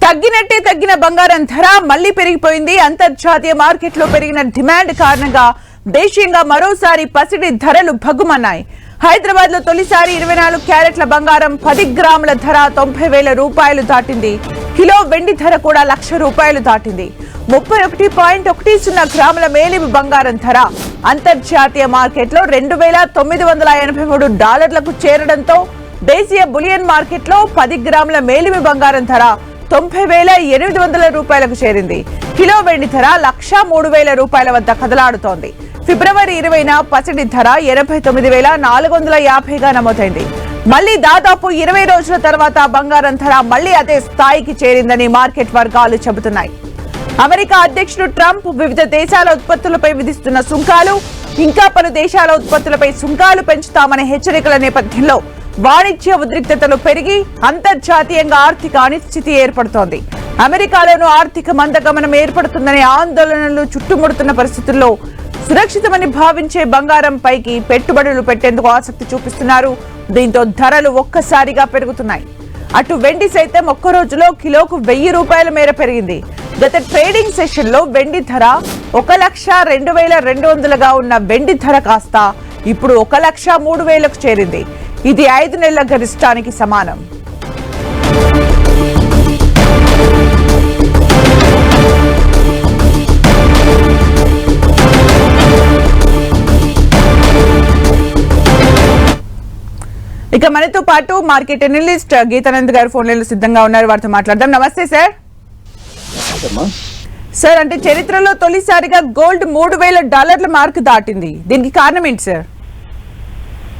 తగ్గిన బంగారం ధర మళ్లీ పెరిగిపోయింది. అంతర్జాతీయ మార్కెట్లో పెరిగిన డిమాండ్ కారణంగా దేశీయంగా మరోసారి పసిడి ధరలు భగ్గుమన్నాయి. హైదరాబాద్ లో తొలిసారి 24 క్యారెట్ల బంగారం 10 గ్రాముల ధర 90,000 రూపాయలు దాటింది. కిలో వెండి ధర కూడా ₹1,00,000 దాటింది. 31.10 గ్రాముల మేలిమి బంగారం ధర అంతర్జాతీయ మార్కెట్లో $2,983కు చేరడంతో దేశీయ బులియన్ మార్కెట్లో 10 గ్రాముల మేలిమి బంగారం ధర $90,800 చేరింది. కిలో వెండి ధర ₹1,03,000 వద్ద కదలాడుతోంది. ఫిబ్రవరి 20న పసిడి ధర 89,450గా నమోదైంది. మళ్లీ దాదాపు 20 రోజుల తర్వాత బంగారం ధర మళ్లీ అదే స్థాయికి చేరిందని మార్కెట్ వర్గాలు చెబుతున్నాయి. అమెరికా అధ్యక్షుడు ట్రంప్ వివిధ దేశాల ఉత్పత్తులపై విధిస్తున్న సుంకాలు, ఇంకా పలు దేశాల ఉత్పత్తులపై సుంకాలు పెంచుతామనే హెచ్చరికల నేపథ్యంలో వాణిజ్య ఉద్రిక్తతలు పెరిగి అంతర్జాతీయంగా ఆర్థిక అనిశ్చితి ఏర్పడుతోంది. అమెరికాలోనూ ఆర్థిక మందగమనం ఏర్పడుతుందనే ఆందోళనలు చుట్టుముడుతున్న పరిస్థితుల్లో సురక్షితమని భావించే బంగారం పైకి పెట్టుబడులు పెట్టేందుకు ఆసక్తి చూపిస్తున్నారు. దీంతో ధరలు ఒక్కసారిగా పెరుగుతున్నాయి. అటు వెండి సైతం ఒక్క రోజులో కిలోకు ₹1,000 మేర పెరిగింది. గత ట్రేడింగ్ సెషన్ లో వెండి ధర 1,02,200గా ఉన్న వెండి ధర కాస్త ఇప్పుడు 1,03,000కు చేరింది. ఇది 5 నెలల గరిష్టానికి సమానం. ఇక మనతో పాటు మార్కెట్ అనలిస్ట్ గీతానంద్ గారు ఫోన్ లైన్లో సిద్ధంగా ఉన్నారు. వారితో మాట్లాడదాం. నమస్తే సార్. సార్, అంటే చరిత్రలో తొలిసారిగా గోల్డ్ $3,000 మార్క్ దాటింది. దీనికి కారణం ఏంటి సార్?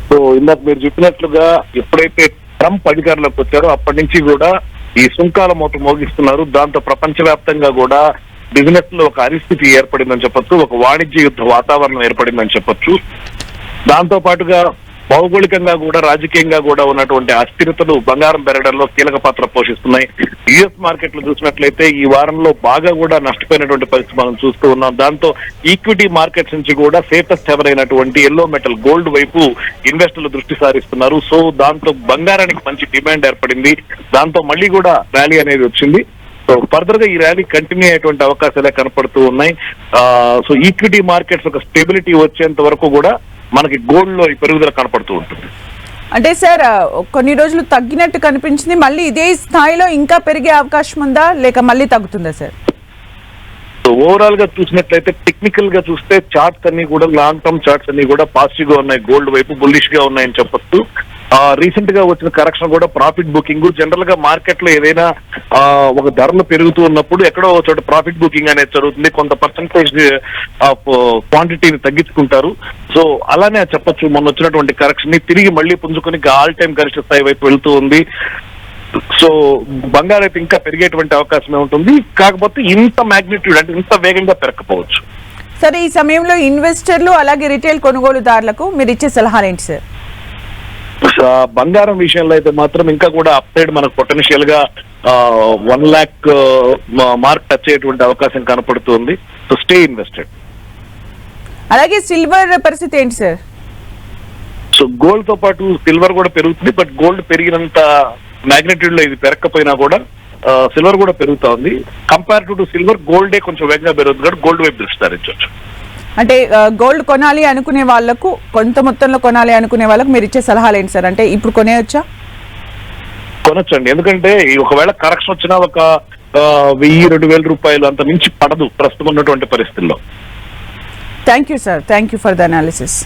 సో ఇందాక మీరు చెప్పినట్లుగా ఎప్పుడైతే ట్రంప్ అధికారంలోకి వచ్చారో అప్పటి నుంచి కూడా ఈ సుంకాల మూత మోగిస్తున్నారు. దాంతో ప్రపంచవ్యాప్తంగా కూడా బిజినెస్ లో ఒక అనిశ్చితి ఏర్పడిందని చెప్పొచ్చు, ఒక వాణిజ్య యుద్ధ వాతావరణం ఏర్పడిందని చెప్పొచ్చు. దాంతో పాటుగా భౌగోళికంగా కూడా రాజకీయంగా కూడా ఉన్నటువంటి అస్థిరతలు బంగారం పెరగడంలో కీలక పాత్ర పోషిస్తున్నాయి. యుఎస్ మార్కెట్లు చూసినట్లయితే ఈ వారంలో బాగా కూడా నష్టపోయినటువంటి పరిస్థితి మనం చూస్తూ ఉన్నాం. దాంతో ఈక్విటీ మార్కెట్స్ నుంచి కూడా సేఫెస్ట్ హెవర్ అయినటువంటి ఎల్లో మెటల్ గోల్డ్ వైపు ఇన్వెస్టర్లు దృష్టి సారిస్తున్నారు. సో దాంతో బంగారానికి మంచి డిమాండ్ ఏర్పడింది. దాంతో మళ్ళీ కూడా ర్యాలీ అనేది వచ్చింది. సో ఫర్దర్ గా ఈ ర్యాలీ కంటిన్యూ అయ్యేటువంటి అవకాశాలే కనపడుతూ ఉన్నాయి. సో ఈక్విటీ మార్కెట్స్ ఒక స్టెబిలిటీ వచ్చేంత వరకు కూడా మనకి గోల్డ్ లో ఈ పెరుగుదల కనపడుతూ ఉంటుంది. అంటే సార్, కొన్ని రోజులు తగ్గినట్టు కనిపించింది. మళ్ళీ ఇదే స్థాయిలో ఇంకా పెరిగే అవకాశం ఉందా, లేక మళ్ళీ తగ్గుతుందా సార్? సో ఓవరాల్ గా చూసినట్లయితే టెక్నికల్ గా చూస్తే చార్ట్స్ అన్ని కూడా లాంగ్ టర్మ్ చార్ట్స్ అన్ని కూడా పాజిటివ్ గా ఉన్నాయి. గోల్డ్ వైపు బుల్లిష్ గా ఉన్నాయని చెప్పొచ్చు. రీసెంట్ గా వచ్చిన కరెక్షన్ కూడా ప్రాఫిట్ బుకింగ్, జనరల్ గా మార్కెట్ లో ఏదైనా ఒక ధరలు పెరుగుతూ ఉన్నప్పుడు ఎక్కడో ఒక చోట ప్రాఫిట్ బుకింగ్ అనేది జరుగుతుంది. కొంత పర్సంటేజ్ ఆఫ్ క్వాంటిటీని తగ్గించుకుంటారు. సో అలానే చెప్పొచ్చు, మొన్న వచ్చినటువంటి కరెక్షన్ ని తిరిగి మళ్ళీ పుంజుకొని ఆల్ టైమ్ గరిష్ట స్థాయి వైపు వెళ్తూ ఉంది. సో బంగారం అయితే ఇంకా పెరిగేటువంటి అవకాశమే ఉంటుంది. కాకపోతే ఇంత మ్యాగ్నిట్యూడ్ అంటే ఇంత వేగంగా పెరగకపోవచ్చు. సరే, ఈ సమయంలో ఇన్వెస్టర్లు అలాగే రిటైల్ కొనుగోలుదారులకు మీరు ఇచ్చే సలహాలు ఏంటి సార్? బంగారం విషయంలో అయితే మాత్రం ఇంకా కూడా అప్ సైడ్ మనకు పొటెన్షియల్ గా 1 lakh మార్క్ టచ్ అయ్యేటువంటి అవకాశం కనపడుతుంది. So stay invested. అలాగే సిల్వర్ పరిస్థితి ఏంటి సార్? సో గోల్డ్ తో పాటు సిల్వర్ కూడా పెరుగుతుంది. బట్ గోల్డ్ పెరిగినంత మ్యాగ్నిట్యూడ్ లో ఇది పెరగకపోయినా కూడా సిల్వర్ కూడా పెరుగుతా ఉంది. కంపేరిటివ్ టు సిల్వర్ గోల్డే కొంచెం వేగంగా పెరుగుతుంది కాబట్టి గోల్డ్ వైపు దృష్టి సారించవచ్చు. అంటే గోల్డ్ కొనాలి అనుకునే వాళ్ళకు, కొంత మొత్తంలో కొనాలి అనుకునే వాళ్ళకు మీరు ఇచ్చే సలహాలు ఏంటి సార్? అంటే ఇప్పుడు కొనేయొచ్చా? కొనొచ్చండి. ఎందుకంటే ఒకవేళ కరెక్షన్ వచ్చినా ఒక $1,000-2,000 అంత మించి పడదు ప్రస్తుతం ఉన్నటువంటి పరిస్థితుల్లో. Thank you sir. Thank you for the analysis.